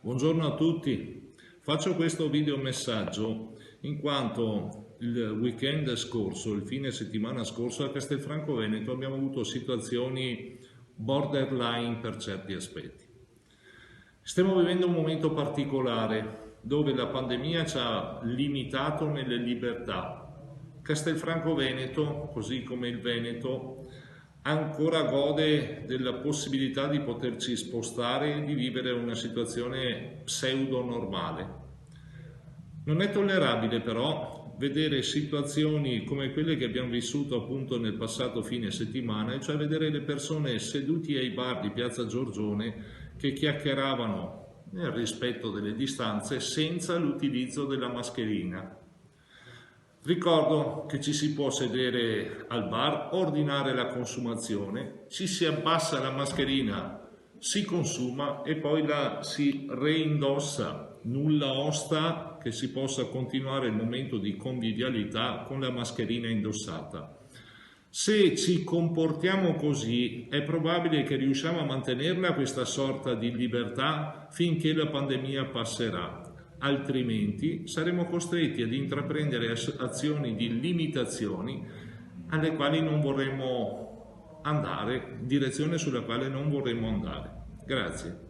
Buongiorno a tutti, faccio questo video messaggio in quanto il weekend scorso, il fine settimana scorso a Castelfranco Veneto abbiamo avuto situazioni borderline per certi aspetti. Stiamo vivendo un momento particolare dove la pandemia ci ha limitato nelle libertà. Castelfranco Veneto, così come il Veneto, ancora gode della possibilità di poterci spostare e di vivere una situazione pseudo normale. Non è tollerabile però vedere situazioni come quelle che abbiamo vissuto appunto nel passato fine settimana, e cioè vedere le persone seduti ai bar di Piazza Giorgione che chiacchieravano nel rispetto delle distanze senza l'utilizzo della mascherina. Ricordo che ci si può sedere al bar, ordinare la consumazione, ci si abbassa la mascherina, si consuma e poi la si reindossa. Nulla osta che si possa continuare il momento di convivialità con la mascherina indossata. Se ci comportiamo così, è probabile che riusciamo a mantenerla questa sorta di libertà finché la pandemia passerà. Altrimenti saremo costretti ad intraprendere azioni di limitazioni alle quali non vorremmo andare, direzione sulla quale non vorremmo andare. Grazie.